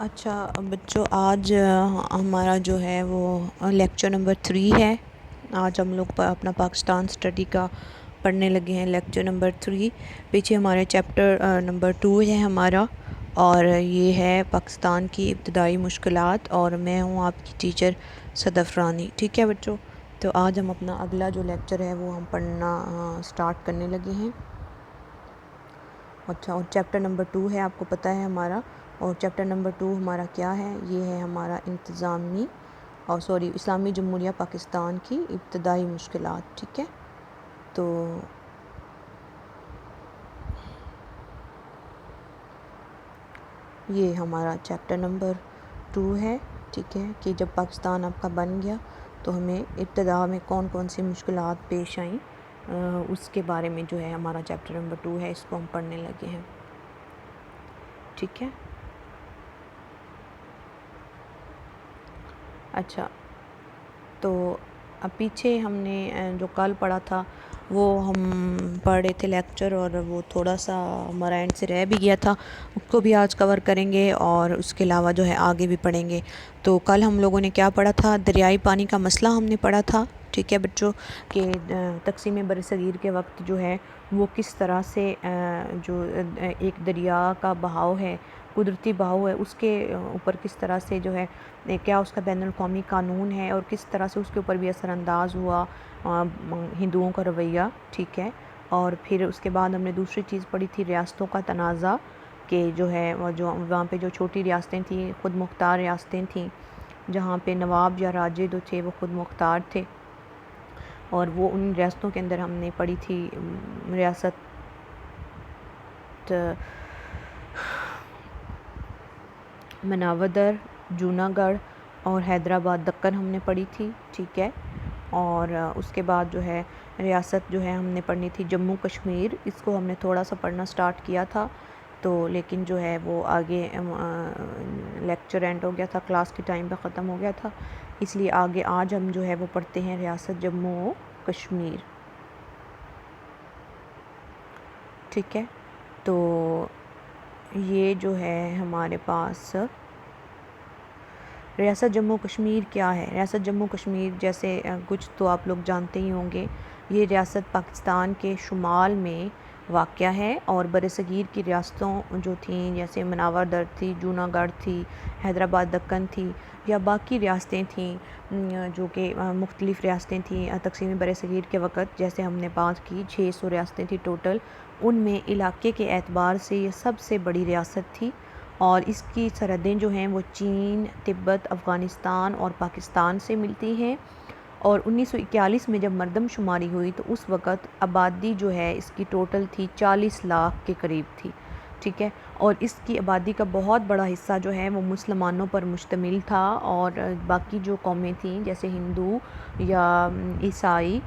اچھا بچوں، آج ہمارا جو ہے وہ لیکچر نمبر 3 ہے۔ آج ہم لوگ اپنا پاکستان اسٹڈی کا پڑھنے لگے ہیں، لیکچر نمبر 3۔ پیچھے ہمارے چیپٹر نمبر 2 ہے ہمارا، اور یہ ہے پاکستان کی ابتدائی مشکلات، اور میں ہوں آپ کی ٹیچر صدف رانی۔ ٹھیک ہے بچوں، تو آج ہم اپنا اگلا جو لیکچر ہے وہ ہم پڑھنا سٹارٹ کرنے لگے ہیں۔ اچھا، اور چیپٹر نمبر 2 ہے، آپ کو پتہ ہے ہمارا، اور چیپٹر نمبر 2 ہمارا کیا ہے؟ یہ ہے ہمارا اسلامی جمہوریہ پاکستان کی ابتدائی مشکلات۔ ٹھیک ہے، تو یہ ہمارا چیپٹر نمبر 2 ہے۔ ٹھیک ہے، کہ جب پاکستان آپ کا بن گیا تو ہمیں ابتدا میں کون کون سی مشکلات پیش آئیں، اس کے بارے میں جو ہے ہمارا چیپٹر نمبر 2 ہے، اس کو ہم پڑھنے لگے ہیں۔ ٹھیک ہے، اچھا، تو اب پیچھے ہم نے جو کل پڑھا تھا وہ ہم پڑھ رہے تھے لیکچر، اور وہ تھوڑا سا ہمارا اینڈ سے رہ بھی گیا تھا، اس کو بھی آج کور کریں گے، اور اس کے علاوہ جو ہے آگے بھی پڑھیں گے۔ تو کل ہم لوگوں نے کیا پڑھا تھا؟ دریائی پانی کا مسئلہ ہم نے پڑھا تھا۔ ٹھیک ہے بچوں، کہ تقسیم برصغیر کے وقت جو ہے وہ کس طرح سے جو ایک دریا کا بہاؤ ہے، قدرتی بہاؤ ہے، اس کے اوپر کس طرح سے جو ہے کیا اس کا بین الاقوامی قانون ہے، اور کس طرح سے اس کے اوپر بھی اثر انداز ہوا ہندوؤں کا رویہ۔ ٹھیک ہے، اور پھر اس کے بعد ہم نے دوسری چیز پڑھی تھی ریاستوں کا تنازع، کہ جو ہے وہاں پہ جو چھوٹی ریاستیں تھیں، خود مختار ریاستیں تھیں، جہاں پہ نواب یا راجے جو تھے وہ خود مختار تھے، اور وہ ان ریاستوں کے اندر ہم نے پڑھی تھی ریاست مناودر، جوناگڑھ اور حیدرآباد دکن ہم نے پڑھی تھی۔ ٹھیک ہے، اور اس کے بعد جو ہے ریاست جو ہے ہم نے پڑھنی تھی جموں کشمیر، اس کو ہم نے تھوڑا سا پڑھنا سٹارٹ کیا تھا، تو لیکن جو ہے وہ آگے لیکچر اینڈ ہو گیا تھا، کلاس کے ٹائم پہ ختم ہو گیا تھا، اس لیے آگے آج ہم جو ہے وہ پڑھتے ہیں ریاست جموں و کشمیر۔ ٹھیک ہے، تو یہ جو ہے ہمارے پاس ریاست جموں کشمیر کیا ہے؟ ریاست جموں کشمیر جیسے کچھ تو آپ لوگ جانتے ہی ہوں گے، یہ ریاست پاکستان کے شمال میں واقع ہے، اور برصغیر کی ریاستوں جو تھیں جیسے مناودر تھی، جوناگڑھ تھی، حیدرآباد دکن تھی، یا باقی ریاستیں تھیں جو کہ مختلف ریاستیں تھیں تقسیم برصغیر کے وقت، جیسے ہم نے بات کی 600 ریاستیں تھیں ٹوٹل، ان میں علاقے کے اعتبار سے یہ سب سے بڑی ریاست تھی، اور اس کی سرحدیں جو ہیں وہ چین، تبت، افغانستان اور پاکستان سے ملتی ہیں، اور 1941 میں جب مردم شماری ہوئی تو اس وقت آبادی جو ہے اس کی ٹوٹل تھی 40 لاکھ کے قریب تھی۔ ٹھیک ہے، اور اس کی آبادی کا بہت بڑا حصہ جو ہے وہ مسلمانوں پر مشتمل تھا، اور باقی جو قومیں تھیں جیسے ہندو یا عیسائی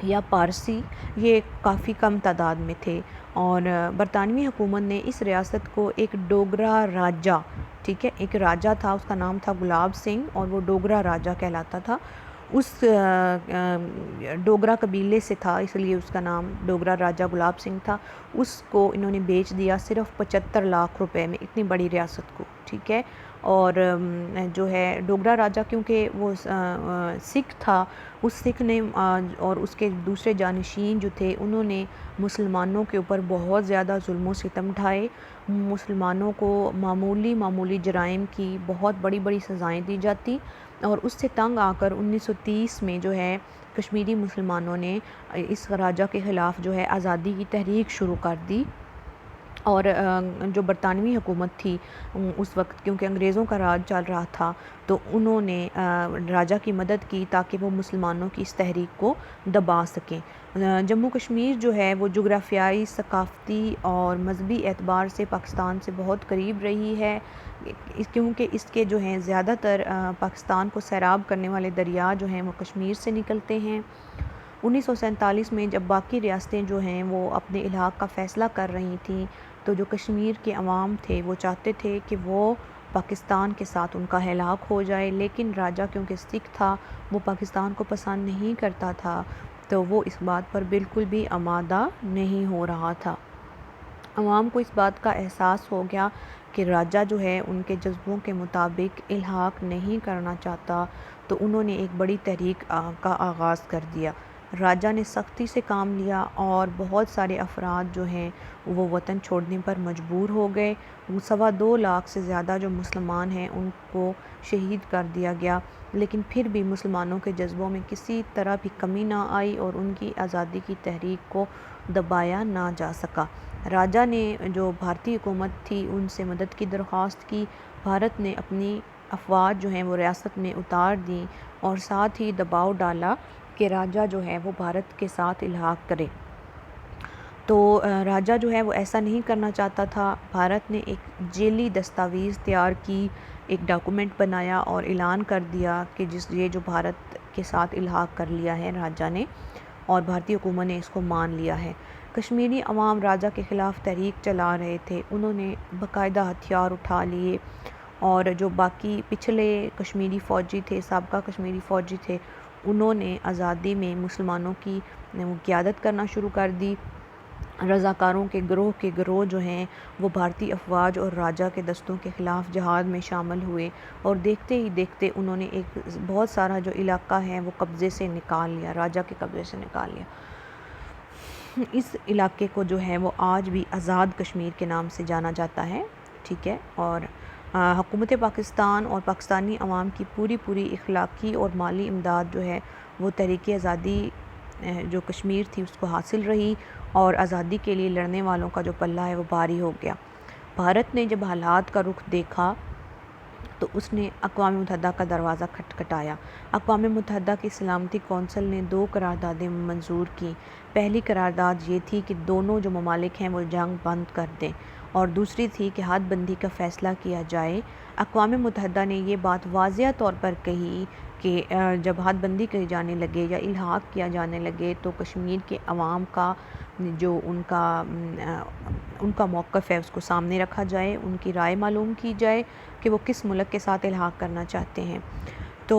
یا پارسی، یہ کافی کم تعداد میں تھے، اور برطانوی حکومت نے اس ریاست کو ایک ڈوگرا راجہ، ٹھیک ہے، ایک راجہ تھا، اس کا نام تھا گلاب سنگھ، اور وہ ڈوگرا راجہ کہلاتا تھا، اس ڈوگرا قبیلے سے تھا، اس لیے اس کا نام ڈوگرا راجہ گلاب سنگھ تھا، اس کو انہوں نے بیچ دیا صرف 75 لاکھ روپے میں، اتنی بڑی ریاست کو۔ ٹھیک ہے، اور جو ہے ڈوگرا راجہ کیونکہ وہ سکھ تھا، اس سکھ نے اور اس کے دوسرے جانشین جو تھے انہوں نے مسلمانوں کے اوپر بہت زیادہ ظلم و ستم ڈھائے، مسلمانوں کو معمولی جرائم کی بہت بڑی بڑی سزائیں دی جاتی، اور اس سے تنگ آ کر 1930 میں جو ہے کشمیری مسلمانوں نے اس راجہ کے خلاف جو ہے آزادی کی تحریک شروع کر دی، اور جو برطانوی حکومت تھی اس وقت، کیونکہ انگریزوں کا راج چل رہا تھا، تو انہوں نے راجہ کی مدد کی تاکہ وہ مسلمانوں کی اس تحریک کو دبا سکیں۔ جموں کشمیر جو ہے وہ جغرافیائی، ثقافتی اور مذہبی اعتبار سے پاکستان سے بہت قریب رہی ہے، کیونکہ اس کے جو ہیں زیادہ تر پاکستان کو سیراب کرنے والے دریا جو ہیں وہ کشمیر سے نکلتے ہیں۔ 1947 میں جب باقی ریاستیں جو ہیں وہ اپنے الحاق کا فیصلہ کر رہی تھیں، تو جو کشمیر کے عوام تھے وہ چاہتے تھے کہ وہ پاکستان کے ساتھ ان کا الحاق ہو جائے، لیکن راجہ کیونکہ سکھ تھا، وہ پاکستان کو پسند نہیں کرتا تھا، تو وہ اس بات پر بالکل بھی آمادہ نہیں ہو رہا تھا۔ عوام کو اس بات کا احساس ہو گیا کہ راجا جو ہے ان کے جذبوں کے مطابق الحاق نہیں کرنا چاہتا، تو انہوں نے ایک بڑی تحریک کا آغاز کر دیا۔ راجا نے سختی سے کام لیا اور بہت سارے افراد جو ہیں وہ وطن چھوڑنے پر مجبور ہو گئے۔ 2.25 لاکھ سے زیادہ جو مسلمان ہیں ان کو شہید کر دیا گیا، لیکن پھر بھی مسلمانوں کے جذبوں میں کسی طرح بھی کمی نہ آئی اور ان کی آزادی کی تحریک کو دبایا نہ جا سکا۔ راجا نے جو بھارتی حکومت تھی ان سے مدد کی درخواست کی۔ بھارت نے اپنی افواج جو ہیں وہ ریاست میں اتار دیں اور ساتھ ہی دباؤ ڈالا کہ راجا جو ہے وہ بھارت کے ساتھ الحاق کرے۔ تو راجا جو ہے وہ ایسا نہیں کرنا چاہتا تھا۔ بھارت نے ایک ذیلی دستاویز تیار کی، ایک ڈاکومنٹ بنایا اور اعلان کر دیا کہ یہ جو بھارت کے ساتھ الحاق کر لیا ہے راجا نے، اور بھارتی حکومت نے اس کو مان لیا ہے۔ کشمیری عوام راجا کے خلاف تحریک چلا رہے تھے، انہوں نے باقاعدہ ہتھیار اٹھا لیے، اور جو باقی پچھلے کشمیری فوجی تھے، سابقہ کشمیری فوجی تھے، انہوں نے آزادی میں مسلمانوں کی قیادت کرنا شروع کر دی۔ رضاکاروں کے گروہ جو ہیں وہ بھارتی افواج اور راجا کے دستوں کے خلاف جہاد میں شامل ہوئے، اور دیکھتے ہی دیکھتے انہوں نے ایک بہت سارا جو علاقہ ہے وہ قبضے سے نکال لیا، راجا کے قبضے سے نکال لیا۔ اس علاقے کو جو ہے وہ آج بھی آزاد کشمیر کے نام سے جانا جاتا ہے، ٹھیک ہے۔ اور حکومت پاکستان اور پاکستانی عوام کی پوری اخلاقی اور مالی امداد جو ہے وہ تحریک آزادی جو کشمیر تھی اس کو حاصل رہی، اور آزادی کے لیے لڑنے والوں کا جو پلہ ہے وہ بھاری ہو گیا۔ بھارت نے جب حالات کا رخ دیکھا تو اس نے اقوام متحدہ کا دروازہ کھٹکھٹایا۔ اقوام متحدہ کی سلامتی کونسل نے 2 قراردادیں منظور کیں۔ پہلی قرارداد یہ تھی کہ دونوں جو ممالک ہیں وہ جنگ بند کر دیں، اور دوسری تھی کہ حد بندی کا فیصلہ کیا جائے۔ اقوام متحدہ نے یہ بات واضح طور پر کہی کہ جب حد بندی کی جانے لگے یا الحاق کیا جانے لگے تو کشمیر کے عوام کا جو ان کا موقف ہے اس کو سامنے رکھا جائے، ان کی رائے معلوم کی جائے کہ وہ کس ملک کے ساتھ الحاق کرنا چاہتے ہیں۔ تو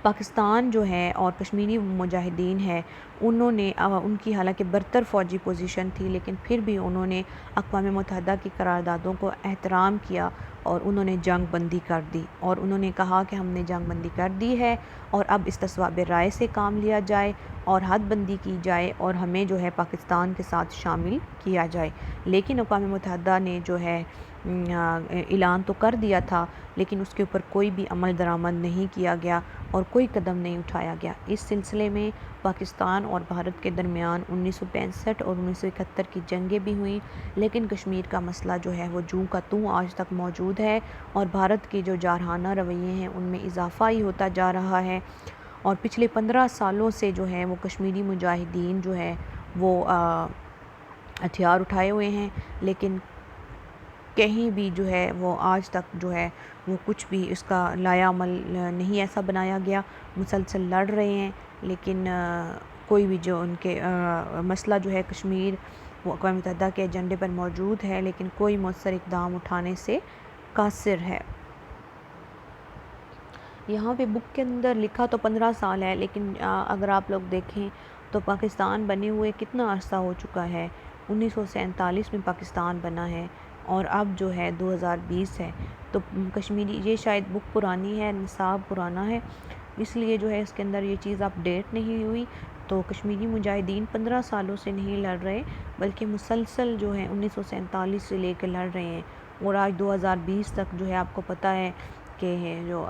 پاکستان جو ہے اور کشمیری مجاہدین ہے، انہوں نے ان کی حالانکہ برتر فوجی پوزیشن تھی، لیکن پھر بھی انہوں نے اقوام متحدہ کی قراردادوں کو احترام کیا اور انہوں نے جنگ بندی کر دی، اور انہوں نے کہا کہ ہم نے جنگ بندی کر دی ہے اور اب استصواب رائے سے کام لیا جائے اور حد بندی کی جائے اور ہمیں جو ہے پاکستان کے ساتھ شامل کیا جائے۔ لیکن اقوام متحدہ نے جو ہے اعلان تو کر دیا تھا، لیکن اس کے اوپر کوئی بھی عمل درآمد نہیں کیا گیا اور کوئی قدم نہیں اٹھایا گیا۔ اس سلسلے میں پاکستان اور بھارت کے درمیان 1965 اور 1971 کی جنگیں بھی ہوئیں، لیکن کشمیر کا مسئلہ جو ہے وہ جوں کا توں آج تک موجود ہے، اور بھارت کے جو جارحانہ رویے ہیں ان میں اضافہ ہی ہوتا جا رہا ہے۔ اور پچھلے 15 سالوں سے جو ہے وہ کشمیری مجاہدین جو ہے وہ ہتھیار اٹھائے ہوئے ہیں، لیکن کہیں بھی جو ہے وہ آج تک جو ہے وہ کچھ بھی اس کا لایا عمل نہیں ایسا بنایا گیا۔ مسلسل لڑ رہے ہیں، لیکن کوئی بھی جو ان کے مسئلہ جو ہے کشمیر وہ اقوام متحدہ کے ایجنڈے پر موجود ہے، لیکن کوئی مؤثر اقدام اٹھانے سے قاصر ہے۔ یہاں پہ بک کے اندر لکھا تو 15 سال ہے، لیکن اگر آپ لوگ دیکھیں تو پاکستان بنے ہوئے کتنا عرصہ ہو چکا ہے۔ 1947 میں پاکستان بنا ہے اور اب جو ہے 2020 ہے، تو کشمیری یہ شاید بک پرانی ہے، نصاب پرانا ہے، اس لیے جو ہے اس کے اندر یہ چیز اپ ڈیٹ نہیں ہوئی۔ تو کشمیری مجاہدین 15 سالوں سے نہیں لڑ رہے، بلکہ مسلسل جو ہے 1947 سے لے کے لڑ رہے ہیں، اور آج 2020 تک جو ہے آپ کو پتہ ہے کہ جو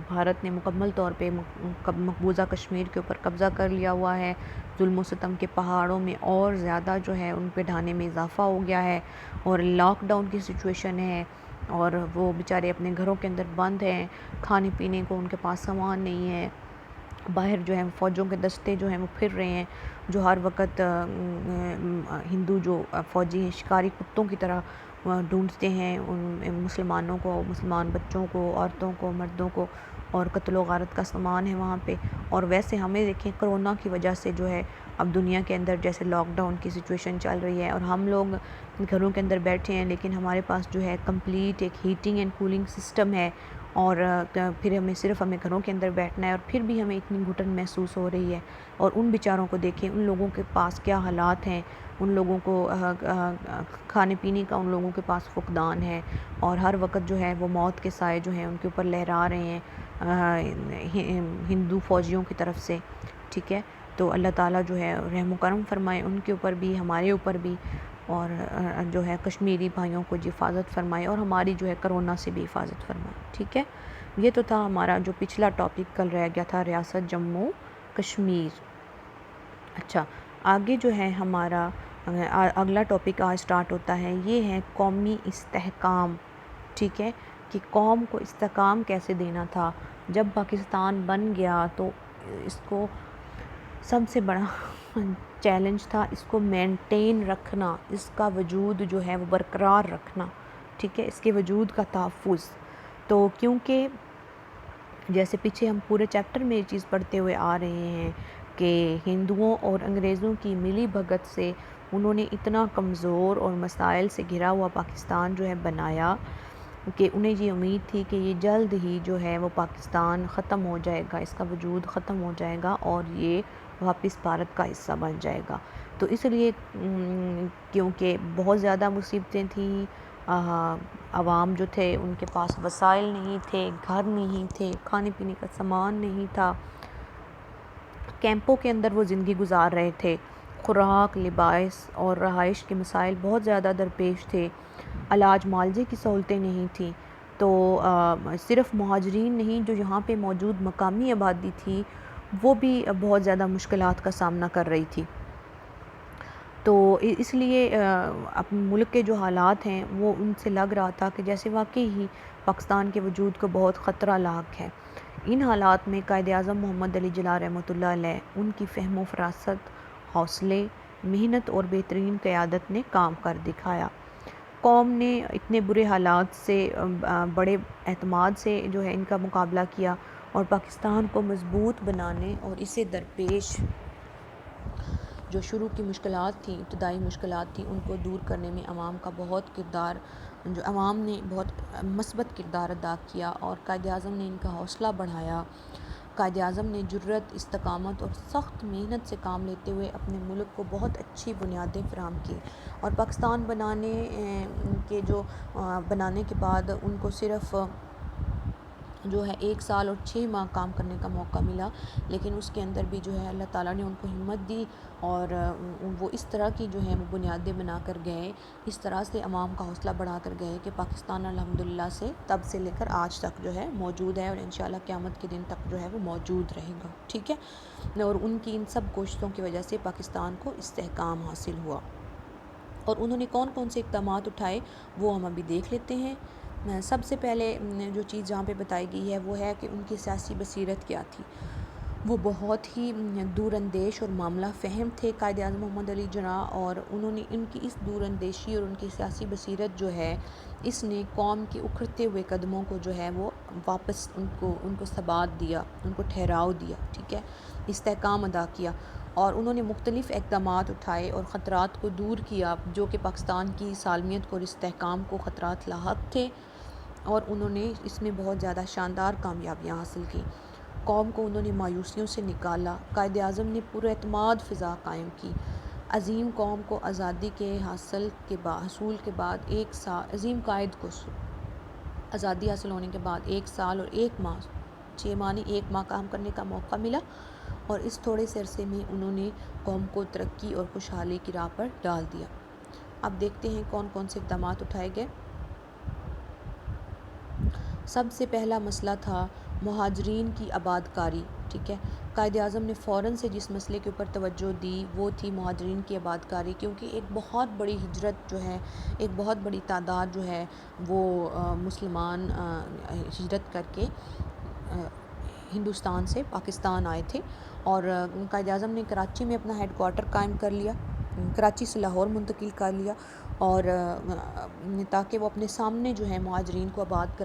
بھارت نے مکمل طور پہ مقبوضہ کشمیر کے اوپر قبضہ کر لیا ہوا ہے۔ ظلم و ستم کے پہاڑوں میں اور زیادہ جو ہے ان پہ ڈھانے میں اضافہ ہو گیا ہے، اور لاک ڈاؤن کی سچویشن ہے، اور وہ بیچارے اپنے گھروں کے اندر بند ہیں، کھانے پینے کو ان کے پاس سامان نہیں ہے، باہر جو ہے فوجوں کے دستے جو ہیں وہ پھر رہے ہیں، جو ہر وقت ہندو جو فوجی ہیں شکاری کتوں کی طرح ڈھونڈتے ہیں ان مسلمانوں کو، مسلمان بچوں کو، عورتوں کو، مردوں کو، اور قتل و غارت کا سامان ہے وہاں پہ۔ اور ویسے ہمیں دیکھیں کرونا کی وجہ سے جو ہے اب دنیا کے اندر جیسے لاک ڈاؤن کی سچویشن چل رہی ہے اور ہم لوگ گھروں کے اندر بیٹھے ہیں، لیکن ہمارے پاس جو ہے کمپلیٹ ایک ہیٹنگ اینڈ کولنگ سسٹم ہے، اور پھر ہمیں گھروں کے اندر بیٹھنا ہے، اور پھر بھی ہمیں اتنی گھٹن محسوس ہو رہی ہے۔ اور ان بیچاروں کو دیکھیں، ان لوگوں کے پاس کیا حالات ہیں، ان لوگوں کو کھانے پینے کا ان لوگوں کے پاس فقدان ہے، اور ہر وقت جو ہے وہ موت کے سائے جو ہیں ان کے اوپر لہرا رہے ہیں ہندو فوجیوں کی طرف سے، ٹھیک ہے۔ تو اللہ تعالیٰ جو ہے رحم و کرم فرمائے ان کے اوپر بھی، ہمارے اوپر بھی، اور جو ہے کشمیری بھائیوں کو جو حفاظت فرمائے، اور ہماری جو ہے کرونا سے بھی حفاظت فرمائے، ٹھیک ہے۔ یہ تو تھا ہمارا جو پچھلا ٹاپک کل رہ گیا تھا، ریاست جموں کشمیر۔ اچھا، آگے جو ہے ہمارا اگلا ٹاپک آج سٹارٹ ہوتا ہے، یہ ہے قومی استحکام، ٹھیک ہے، کہ قوم کو استحکام کیسے دینا تھا۔ جب پاکستان بن گیا تو اس کو سب سے بڑا چیلنج تھا اس کو مینٹین رکھنا، اس کا وجود جو ہے وہ برقرار رکھنا، ٹھیک ہے، اس کے وجود کا تحفظ۔ تو کیونکہ جیسے پیچھے ہم پورے چیپٹر میں یہ چیز پڑھتے ہوئے آ رہے ہیں کہ ہندوؤں اور انگریزوں کی ملی بھگت سے انہوں نے اتنا کمزور اور مسائل سے گھرا ہوا پاکستان جو ہے بنایا کہ انہیں یہ امید تھی کہ یہ جلد ہی جو ہے وہ پاکستان ختم ہو جائے گا، اس کا وجود ختم ہو جائے گا اور یہ واپس بھارت کا حصہ بن جائے گا۔ تو اس لیے کیونکہ بہت زیادہ مصیبتیں تھیں، عوام جو تھے ان کے پاس وسائل نہیں تھے، گھر نہیں تھے، کھانے پینے کا سامان نہیں تھا، کیمپوں کے اندر وہ زندگی گزار رہے تھے، خوراک، لباس اور رہائش کے مسائل بہت زیادہ درپیش تھے، علاج معالجے کی سہولتیں نہیں تھیں۔ تو صرف مہاجرین نہیں، جو یہاں پہ موجود مقامی آبادی تھی وہ بھی بہت زیادہ مشکلات کا سامنا کر رہی تھی۔ تو اس لیے اپنے ملک کے جو حالات ہیں وہ ان سے لگ رہا تھا کہ جیسے واقعی ہی پاکستان کے وجود کو بہت خطرہ لاحق ہے۔ ان حالات میں قائد اعظم محمد علی جناح رحمۃ اللہ علیہ، ان کی فہم و فراست، حوصلے، محنت اور بہترین قیادت نے کام کر دکھایا۔ قوم نے اتنے برے حالات سے بڑے اعتماد سے جو ہے ان کا مقابلہ کیا، اور پاکستان کو مضبوط بنانے اور اسے درپیش جو شروع کی مشکلات تھیں، ابتدائی مشکلات تھیں، ان کو دور کرنے میں عوام کا بہت کردار، جو عوام نے بہت مثبت کردار ادا کیا، اور قائد اعظم نے ان کا حوصلہ بڑھایا۔ قائد اعظم نے جرأت، استقامت اور سخت محنت سے کام لیتے ہوئے اپنے ملک کو بہت اچھی بنیادیں فراہم کی، اور پاکستان بنانے کے بعد ان کو صرف جو ہے 1 سال اور 6 ماہ کام کرنے کا موقع ملا، لیکن اس کے اندر بھی جو ہے اللہ تعالیٰ نے ان کو ہمت دی، اور وہ اس طرح کی جو ہے وہ بنیادیں بنا کر گئے، اس طرح سے عوام کا حوصلہ بڑھا کر گئے کہ پاکستان الحمدللہ سے تب سے لے کر آج تک جو ہے موجود ہے، اور انشاءاللہ قیامت کے دن تک جو ہے وہ موجود رہے گا، ٹھیک ہے۔ اور ان کی ان سب کوششوں کی وجہ سے پاکستان کو استحکام حاصل ہوا۔ اور انہوں نے کون کون سے اقدامات اٹھائے وہ ہم ابھی دیکھ لیتے ہیں۔ سب سے پہلے جو چیز جہاں پہ بتائی گئی ہے وہ ہے کہ ان کی سیاسی بصیرت کیا تھی۔ وہ بہت ہی دور اندیش اور معاملہ فہم تھے قائد اعظم محمد علی جناح، اور انہوں نے ان کی اس دور اندیشی اور ان کی سیاسی بصیرت جو ہے، اس نے قوم کے اکھڑتے ہوئے قدموں کو جو ہے وہ واپس ان کو ثبات دیا، ان کو ٹھہراؤ دیا، ٹھیک ہے، استحکام ادا کیا، اور انہوں نے مختلف اقدامات اٹھائے اور خطرات کو دور کیا جو کہ پاکستان کی سالمیت کو اور استحکام کو خطرات لاحق تھے، اور انہوں نے اس میں بہت زیادہ شاندار کامیابیاں حاصل کی۔ قوم کو انہوں نے مایوسیوں سے نکالا۔ قائد اعظم نے پر اعتماد فضا قائم کی۔ عظیم قوم کو آزادی کے حصول کے بعد 1 سال، عظیم قائد کو آزادی حاصل ہونے کے بعد 1 سال اور 1 ماہ، 6 ماہ نہیں 1 ماہ کام کرنے کا موقع ملا، اور اس تھوڑے سے عرصے میں انہوں نے قوم کو ترقی اور خوشحالی کی راہ پر ڈال دیا۔ اب دیکھتے ہیں کون کون سے اقدامات اٹھائے گئے۔ سب سے پہلا مسئلہ تھا مہاجرین کی آباد کاری، ٹھیک ہے۔ قائد اعظم نے فوراً سے جس مسئلے کے اوپر توجہ دی وہ تھی مہاجرین کی آباد کاری، کیونکہ ایک بہت بڑی ہجرت جو ہے، ایک بہت بڑی تعداد جو ہے وہ مسلمان ہجرت کر کے ہندوستان سے پاکستان آئے تھے، اور قائد اعظم نے کراچی میں اپنا ہیڈ کوارٹر قائم کر لیا، کراچی سے لاہور منتقل کر لیا، اور تاکہ وہ اپنے سامنے جو ہے مہاجرین کو آباد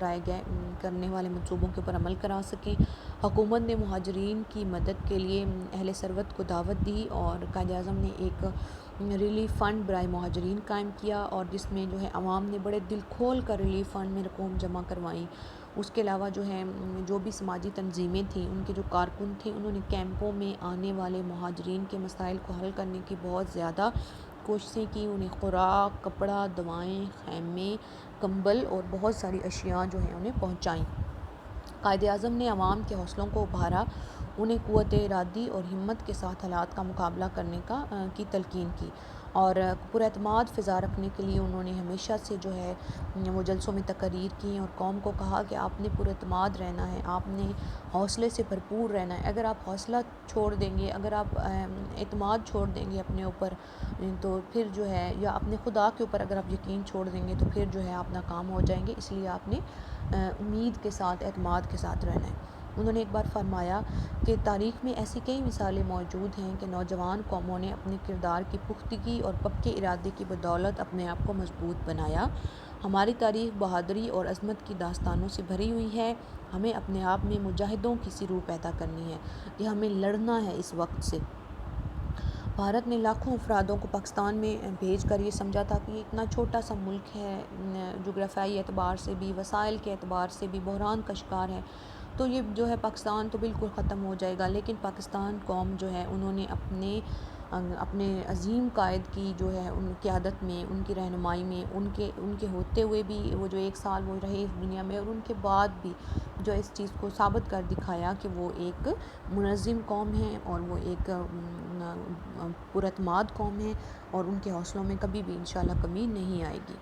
کرنے والے منصوبوں کے اوپر عمل کرا سکیں۔ حکومت نے مہاجرین کی مدد کے لیے اہل ثروت کو دعوت دی اور قائد اعظم نے ایک ریلیف فنڈ برائے مہاجرین قائم کیا، اور جس میں جو ہے عوام نے بڑے دل کھول کر ریلیف فنڈ میں رقوم جمع کروائیں۔ اس کے علاوہ جو ہے جو بھی سماجی تنظیمیں تھیں، ان کے جو کارکن تھے، انہوں نے کیمپوں میں آنے والے مہاجرین کے مسائل کو حل کرنے کی بہت زیادہ کوششیں کی۔ انہیں خوراک، کپڑا، دوائیں، خیمے، کمبل اور بہت ساری اشیاء جو ہیں انہیں پہنچائیں۔ قائد اعظم نے عوام کے حوصلوں کو ابھارا، انہیں قوت ارادی اور ہمت کے ساتھ حالات کا مقابلہ کرنے کی تلقین کی، اور پراعتماد فضا رکھنے کے لیے انہوں نے ہمیشہ سے جو ہے وہ جلسوں میں تقاریر کی اور قوم کو کہا کہ آپ نے پراعتماد رہنا ہے، آپ نے حوصلے سے بھرپور رہنا ہے۔ اگر آپ حوصلہ چھوڑ دیں گے، اگر آپ اعتماد چھوڑ دیں گے اپنے اوپر، تو پھر جو ہے یا اپنے خدا کے اوپر اگر آپ یقین چھوڑ دیں گے تو پھر جو ہے آپ ناکام ہو جائیں گے۔ اس لیے آپ نے امید کے ساتھ، اعتماد کے ساتھ رہنا ہے۔ انہوں نے ایک بار فرمایا کہ تاریخ میں ایسی کئی مثالیں موجود ہیں کہ نوجوان قوموں نے اپنے کردار کی پختگی اور پکے ارادے کی بدولت اپنے آپ کو مضبوط بنایا۔ ہماری تاریخ بہادری اور عظمت کی داستانوں سے بھری ہوئی ہے۔ ہمیں اپنے آپ میں مجاہدوں کی سی روح پیدا کرنی ہے کہ ہمیں لڑنا ہے اس وقت سے۔ بھارت نے لاکھوں افرادوں کو پاکستان میں بھیج کر یہ سمجھا تھا کہ یہ اتنا چھوٹا سا ملک ہے، جغرافیائی اعتبار سے بھی، وسائل کے اعتبار سے بھی بحران کا شکار ہے، تو یہ جو ہے پاکستان تو بالکل ختم ہو جائے گا۔ لیکن پاکستان قوم جو ہے انہوں نے اپنے عظیم قائد کی جو ہے ان قیادت میں، ان کی رہنمائی میں، ان کے ہوتے ہوئے بھی وہ جو 1 سال وہ رہے اس دنیا میں، اور ان کے بعد بھی جو اس چیز کو ثابت کر دکھایا کہ وہ ایک منظم قوم ہے اور وہ ایک پراعتماد قوم ہے، اور ان کے حوصلوں میں کبھی بھی انشاءاللہ کمی نہیں آئے گی۔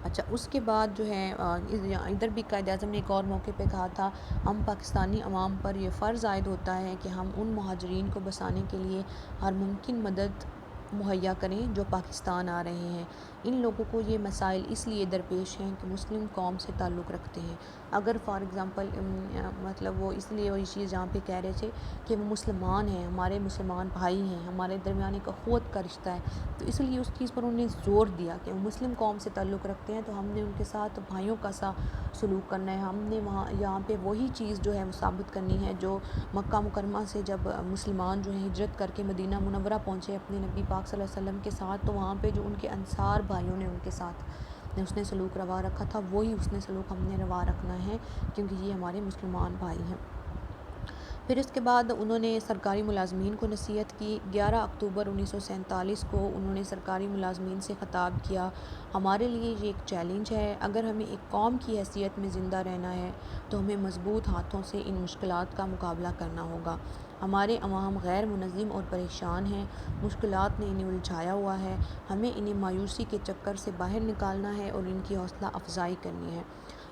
اچھا، اس کے بعد جو ہے ادھر بھی قائد اعظم نے ایک اور موقع پہ کہا تھا، ہم پاکستانی عوام پر یہ فرض عائد ہوتا ہے کہ ہم ان مہاجرین کو بسانے کے لیے ہر ممکن مدد مہیا کریں جو پاکستان آ رہے ہیں۔ ان لوگوں کو یہ مسائل اس لیے درپیش ہیں کہ مسلم قوم سے تعلق رکھتے ہیں۔ اگر فار ایگزامپل مطلب وہ اس لیے وہ یہ چیز جہاں پہ کہہ رہے تھے کہ وہ مسلمان ہیں، ہمارے مسلمان بھائی ہیں، ہمارے درمیان ایک اخوت کا رشتہ ہے، تو اس لیے اس چیز پر انہوں نے زور دیا کہ وہ مسلم قوم سے تعلق رکھتے ہیں، تو ہم نے ان کے ساتھ بھائیوں کا سا سلوک کرنا ہے۔ ہم نے یہاں پہ وہی چیز جو ہے وہ ثابت کرنی ہے جو مکہ مکرمہ سے جب مسلمان جو ہیں ہجرت کر کے مدینہ منورہ پہنچے اپنے نبی پاک صلی اللہ علیہ وسلم کے ساتھ، تو وہاں پہ جو ان کے انصار بھائیوں نے ان کے ساتھ اس نے سلوک روا رکھا تھا، وہی اس نے سلوک ہم نے روا رکھنا ہے، کیونکہ یہ ہمارے مسلمان بھائی ہیں۔ پھر اس کے بعد انہوں نے سرکاری ملازمین کو نصیحت کی۔ 11 اکتوبر 1947 کو انہوں نے سرکاری ملازمین سے خطاب کیا، ہمارے لیے یہ ایک چیلنج ہے، اگر ہمیں ایک قوم کی حیثیت میں زندہ رہنا ہے تو ہمیں مضبوط ہاتھوں سے ان مشکلات کا مقابلہ کرنا ہوگا۔ ہمارے عوام غیر منظم اور پریشان ہیں، مشکلات نے انہیں الجھایا ہوا ہے، ہمیں انہیں مایوسی کے چکر سے باہر نکالنا ہے اور ان کی حوصلہ افزائی کرنی ہے۔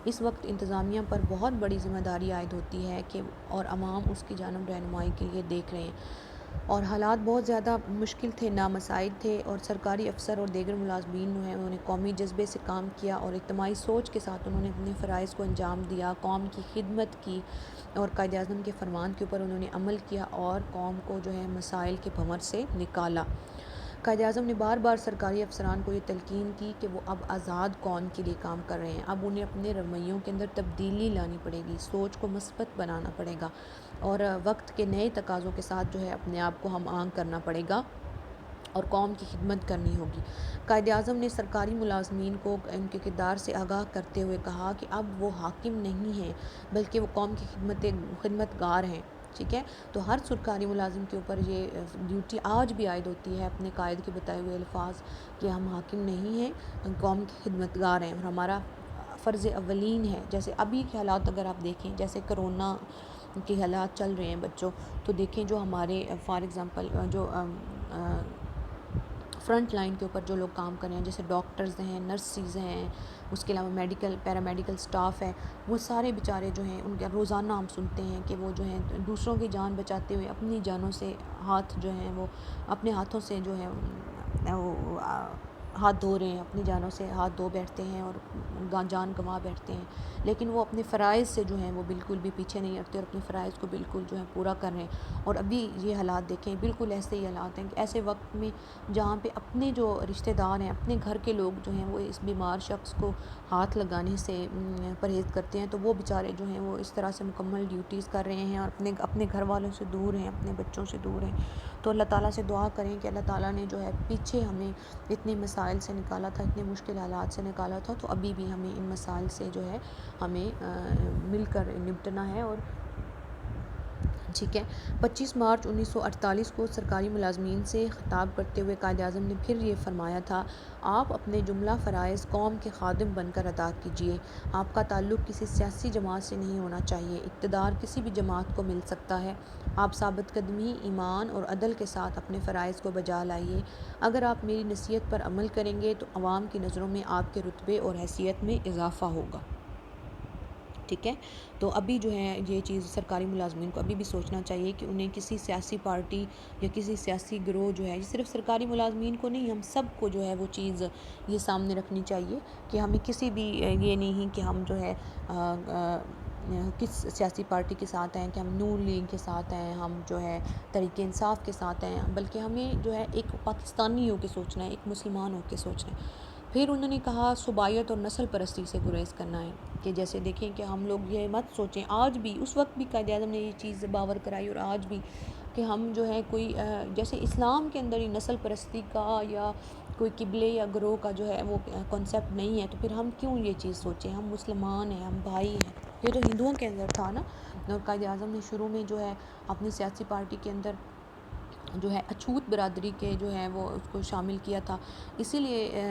اس وقت انتظامیہ پر بہت بڑی ذمہ داری عائد ہوتی ہے کہ اور عوام اس کی جانب رہنمائی کے لیے دیکھ رہے ہیں، اور حالات بہت زیادہ مشکل تھے، نامساعد تھے، اور سرکاری افسر اور دیگر ملازمین جو ہیں انہوں نے قومی جذبے سے کام کیا اور اجتماعی سوچ کے ساتھ انہوں نے اپنے فرائض کو انجام دیا، قوم کی خدمت کی، اور قائد اعظم کے فرمان کے اوپر انہوں نے عمل کیا اور قوم کو جو ہے مسائل کے بھنور سے نکالا۔ قائد اعظم نے بار بار سرکاری افسران کو یہ تلقین کی کہ وہ اب آزاد کون کے لیے کام کر رہے ہیں، اب انہیں اپنے رویوں کے اندر تبدیلی لانی پڑے گی، سوچ کو مثبت بنانا پڑے گا، اور وقت کے نئے تقاضوں کے ساتھ جو ہے اپنے آپ کو ہم آہنگ کرنا پڑے گا اور قوم کی خدمت کرنی ہوگی۔ قائد اعظم نے سرکاری ملازمین کو ان کے کردار سے آگاہ کرتے ہوئے کہا کہ اب وہ حاکم نہیں ہیں بلکہ وہ قوم کی خدمتگار ہیں، ٹھیک ہے؟ تو ہر سرکاری ملازم کے اوپر یہ ڈیوٹی آج بھی عائد ہوتی ہے اپنے قائد کے بتائے ہوئے الفاظ کہ ہم حاکم نہیں ہیں، قوم کے خدمتگار ہیں، اور ہمارا فرض اولین ہے۔ جیسے ابھی کے حالات اگر آپ دیکھیں، جیسے کرونا کے حالات چل رہے ہیں بچوں، تو دیکھیں جو ہمارے فار ایگزامپل جو فرنٹ لائن کے اوپر جو لوگ کام کر رہے ہیں، جیسے ڈاکٹرز ہیں، نرسز ہیں، اس کے علاوہ پیرامیڈیکل سٹاف ہے، وہ سارے بیچارے جو ہیں ان کا روزانہ ہم سنتے ہیں کہ وہ جو ہیں دوسروں کی جان بچاتے ہوئے اپنی جانوں سے ہاتھ جو ہیں وہ اپنے ہاتھوں سے جو ہے وہ ہاتھ دھو رہے ہیں، اپنی جانوں سے ہاتھ دھو بیٹھتے ہیں اور جان گنوا بیٹھتے ہیں، لیکن وہ اپنے فرائض سے جو ہیں وہ بالکل بھی پیچھے نہیں ہٹتے اور اپنے فرائض کو بالکل جو ہے پورا کر رہے ہیں۔ اور ابھی یہ حالات دیکھیں، بالکل ایسے ہی حالات ہیں کہ ایسے وقت میں جہاں پہ اپنے جو رشتہ دار ہیں، اپنے گھر کے لوگ جو ہیں وہ اس بیمار شخص کو ہاتھ لگانے سے پرہیز کرتے ہیں، تو وہ بیچارے جو ہیں وہ اس طرح سے مکمل ڈیوٹیز کر رہے ہیں اور اپنے گھر والوں سے دور ہیں، اپنے بچوں سے دور ہیں۔ تو اللہ تعالیٰ سے دعا کریں کہ اللہ تعالیٰ نے جو ہے پیچھے ہمیں اتنے مسائل سے نکالا تھا، اتنے مشکل حالات سے نکالا تھا، تو ابھی بھی ہمیں ان مسائل سے جو ہے ہمیں مل کر نپٹنا ہے۔ اور ٹھیک ہے، 25 مارچ 1948 کو سرکاری ملازمین سے خطاب کرتے ہوئے قائد اعظم نے پھر یہ فرمایا تھا، آپ اپنے جملہ فرائض قوم کے خادم بن کر ادا کیجیے۔ آپ کا تعلق کسی سیاسی جماعت سے نہیں ہونا چاہیے، اقتدار کسی بھی جماعت کو مل سکتا ہے۔ آپ ثابت قدمی، ایمان اور عدل کے ساتھ اپنے فرائض کو بجا لائیے۔ اگر آپ میری نصیحت پر عمل کریں گے تو عوام کی نظروں میں آپ کے رتبے اور حیثیت میں اضافہ ہوگا۔ ٹھیک ہے، تو ابھی جو ہے یہ چیز سرکاری ملازمین کو ابھی بھی سوچنا چاہیے کہ انہیں کسی سیاسی پارٹی یا کسی سیاسی گروہ جو ہے، یہ صرف سرکاری ملازمین کو نہیں، ہم سب کو جو ہے وہ چیز یہ سامنے رکھنی چاہیے کہ ہمیں کسی بھی یہ نہیں کہ ہم جو ہے کس سیاسی پارٹی کے ساتھ ہیں، کہ ہم نون لیگ کے ساتھ ہیں، ہم جو ہے تحریک انصاف کے ساتھ ہیں، بلکہ ہمیں جو ہے ایک پاکستانی ہو کے سوچنا ہے، ایک مسلمان ہو کے سوچنا ہے۔ پھر انہوں نے کہا صوبائیت اور نسل پرستی سے گریز کرنا ہے، کہ جیسے دیکھیں کہ ہم لوگ یہ مت سوچیں، آج بھی اس وقت بھی قائد اعظم نے یہ چیز باور کرائی اور آج بھی، کہ ہم جو ہے کوئی جیسے اسلام کے اندر ہی نسل پرستی کا یا کوئی قبلے یا گروہ کا جو ہے وہ کنسیپٹ نہیں ہے، تو پھر ہم کیوں یہ چیز سوچیں؟ ہم مسلمان ہیں، ہم بھائی ہیں، یہ تو ہندوؤں کے اندر تھا نا۔ اور قائد اعظم نے شروع میں جو ہے اپنی سیاسی پارٹی کے اندر جو ہے اچھوت برادری کے جو ہے وہ اس کو شامل کیا تھا، اسی لیے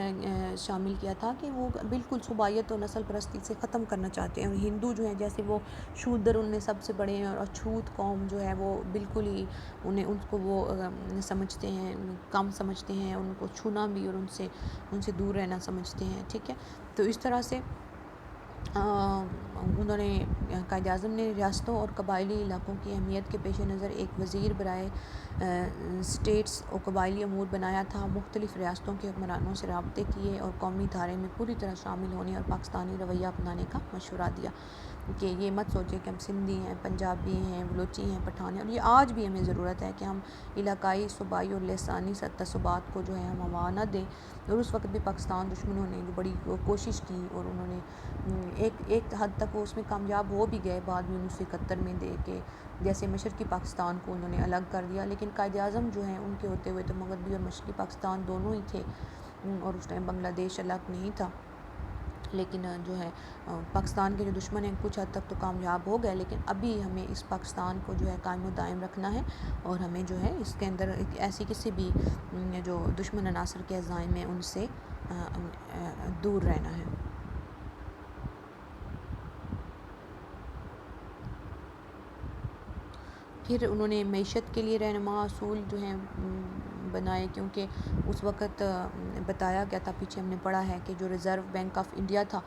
شامل کیا تھا کہ وہ بالکل صوبائیت اور نسل پرستی سے ختم کرنا چاہتے ہیں۔ اور ہندو جو ہیں جیسے وہ شودر ان میں سب سے بڑے ہیں، اور اچھوت قوم جو ہے وہ بالکل ہی ان کو وہ سمجھتے ہیں، کم سمجھتے ہیں، ان کو چھونا بھی اور ان سے دور رہنا سمجھتے ہیں۔ ٹھیک ہے، تو اس طرح سے انہوں نے قائد اعظم نے ریاستوں اور قبائلی علاقوں کی اہمیت کے پیش نظر ایک وزیر برائے اسٹیٹس اور قبائلی امور بنایا تھا، مختلف ریاستوں کے حکمرانوں سے رابطے کیے اور قومی دھارے میں پوری طرح شامل ہونے اور پاکستانی رویہ اپنانے کا مشورہ دیا، کہ یہ مت سوچیں کہ ہم سندھی ہیں، پنجابی ہیں، بلوچی ہیں، پٹھان ہیں، اور یہ آج بھی ہمیں ضرورت ہے کہ ہم علاقائی، صوبائی اور لسانی تعصبات کو جو ہے ہم ہوا نہ دیں۔ اور اس وقت بھی پاکستان دشمنوں نے جو بڑی کوشش کی اور انہوں نے ایک حد تک وہ اس میں کامیاب ہو بھی گئے بعد میں 1971 میں دے کے، جیسے مشرقی پاکستان کو انہوں نے الگ کر دیا، لیکن قائد اعظم جو ہیں ان کے ہوتے ہوئے تو مغربی اور مشرقی پاکستان دونوں ہی تھے، اور اس ٹائم بنگلہ دیش الگ نہیں تھا، لیکن جو ہے پاکستان کے جو دشمن ہیں کچھ حد تک تو کامیاب ہو گئے، لیکن ابھی ہمیں اس پاکستان کو جو ہے قائم و دائم رکھنا ہے، اور ہمیں جو ہے اس کے اندر ایسی کسی بھی جو دشمن عناصر کے عزائم ہیں ان سے دور رہنا ہے۔ پھر انہوں نے معیشت کے لیے رہنما اصول جو ہیں بنائے، کیونکہ اس وقت بتایا گیا تھا، پیچھے ہم نے پڑھا ہے کہ جو ریزرو بینک آف انڈیا تھا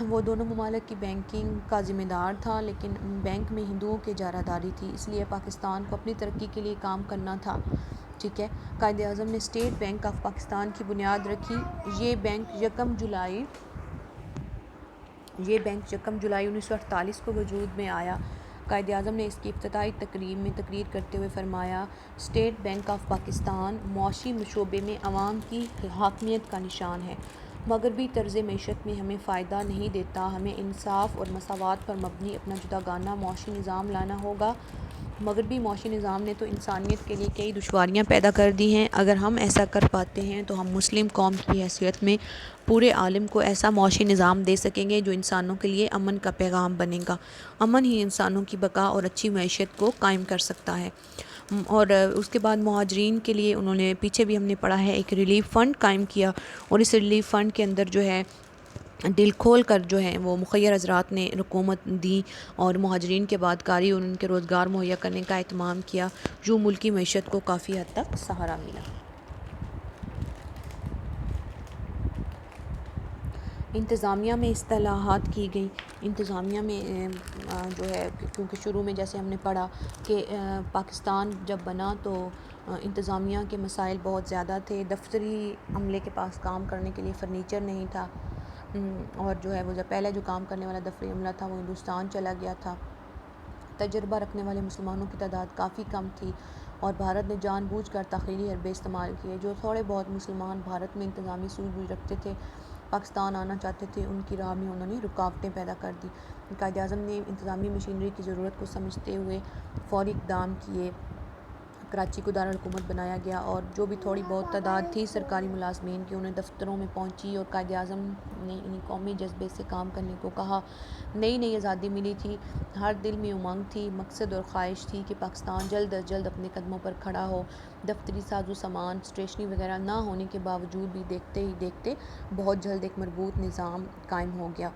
وہ دونوں ممالک کی بینکنگ کا ذمہ دار تھا، لیکن بینک میں ہندوؤں کی اجارہ داری تھی، اس لیے پاکستان کو اپنی ترقی کے لیے کام کرنا تھا۔ ٹھیک ہے، قائد اعظم نے اسٹیٹ بینک آف پاکستان کی بنیاد رکھی۔ یہ بینک یکم جولائی 1948 کو وجود میں آیا۔ قائد اعظم نے اس کی افتتاحی تقریب میں تقریر کرتے ہوئے فرمایا، اسٹیٹ بینک آف پاکستان معاشی شعبے میں عوام کی حاکمیت کا نشان ہے۔ مغربی طرز معیشت میں ہمیں فائدہ نہیں دیتا، ہمیں انصاف اور مساوات پر مبنی اپنا جداگانہ معاشی نظام لانا ہوگا۔ مغربی معاشی نظام نے تو انسانیت کے لیے کئی دشواریاں پیدا کر دی ہیں، اگر ہم ایسا کر پاتے ہیں تو ہم مسلم قوم کی حیثیت میں پورے عالم کو ایسا معاشی نظام دے سکیں گے جو انسانوں کے لیے امن کا پیغام بنے گا۔ امن ہی انسانوں کی بقا اور اچھی معیشت کو قائم کر سکتا ہے۔ اور اس کے بعد مہاجرین کے لیے انہوں نے پیچھے بھی ہم نے پڑھا ہے ایک ریلیف فنڈ قائم کیا، اور اس ریلیف فنڈ کے اندر جو ہے دل کھول کر جو ہے وہ مخیر حضرات نے رقومت دی اور مہاجرین کے بعد کاری اور ان کے روزگار مہیا کرنے کا اہتمام کیا، جو ملکی معیشت کو کافی حد تک سہارا ملا۔ انتظامیہ میں اصلاحات کی گئیں۔ انتظامیہ میں جو ہے کیونکہ شروع میں جیسے ہم نے پڑھا کہ پاکستان جب بنا تو انتظامیہ کے مسائل بہت زیادہ تھے، دفتری عملے کے پاس کام کرنے کے لیے فرنیچر نہیں تھا، اور جو ہے وہ پہلے جو کام کرنے والا دفتری عملہ تھا وہ ہندوستان چلا گیا تھا۔ تجربہ رکھنے والے مسلمانوں کی تعداد کافی کم تھی، اور بھارت نے جان بوجھ کر تخیلی حربے استعمال کیے۔ جو تھوڑے بہت مسلمان بھارت میں انتظامی سوجھ بوجھ رکھتے تھے، پاکستان آنا چاہتے تھے، ان کی راہ میں انہوں نے رکاوٹیں پیدا کر دی۔ قائد اعظم نے انتظامی مشینری کی ضرورت کو سمجھتے ہوئے فوری اقدام کیے۔ کراچی کو دارالحکومت بنایا گیا، اور جو بھی تھوڑی بہت تعداد تھی سرکاری ملازمین کی انہیں دفتروں میں پہنچی، اور قائد اعظم نے انہیں قومی جذبے سے کام کرنے کو کہا۔ نئی نئی آزادی ملی تھی، ہر دل میں امنگ تھی، مقصد اور خواہش تھی کہ پاکستان جلد از جلد اپنے قدموں پر کھڑا ہو۔ دفتری ساز و سامان، اسٹیشنری وغیرہ نہ ہونے کے باوجود بھی دیکھتے ہی دیکھتے بہت جلد ایک مربوط نظام قائم ہو گیا۔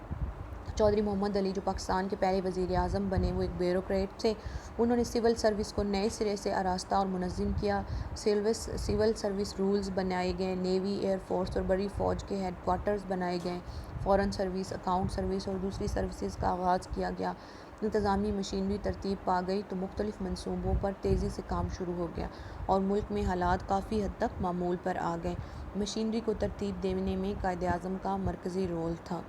چودھری محمد علی جو پاکستان کے پہلے وزیر اعظم بنے، وہ ایک بیوروکریٹ تھے۔ انہوں نے سول سروس کو نئے سرے سے آراستہ اور منظم کیا۔ سول سروس رولز بنائے گئے، نیوی، ایئر فورس اور بڑی فوج کے ہیڈ کوارٹرز بنائے گئے، فورن سروس، اکاؤنٹ سروس اور دوسری سروسز کا آغاز کیا گیا۔ انتظامی مشینری ترتیب پا گئی تو مختلف منصوبوں پر تیزی سے کام شروع ہو گیا، اور ملک میں حالات کافی حد تک معمول پر آ گئے۔ مشینری کو ترتیب دینے میں قائد اعظم کا مرکزی رول تھا۔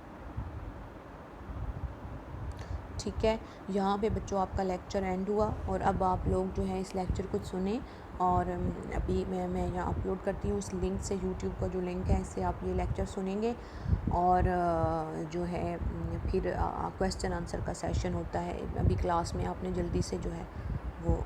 ٹھیک ہے، یہاں پہ بچوں آپ کا لیکچر اینڈ ہوا، اور اب آپ لوگ جو ہے اس لیکچر کو سنیں، اور ابھی میں یہاں اپلوڈ کرتی ہوں اس لنک سے، یوٹیوب کا جو لنک ہے اس سے آپ یہ لیکچر سنیں گے، اور جو ہے پھر کویسچن آنسر کا سیشن ہوتا ہے ابھی کلاس میں، آپ نے جلدی سے جو ہے وہ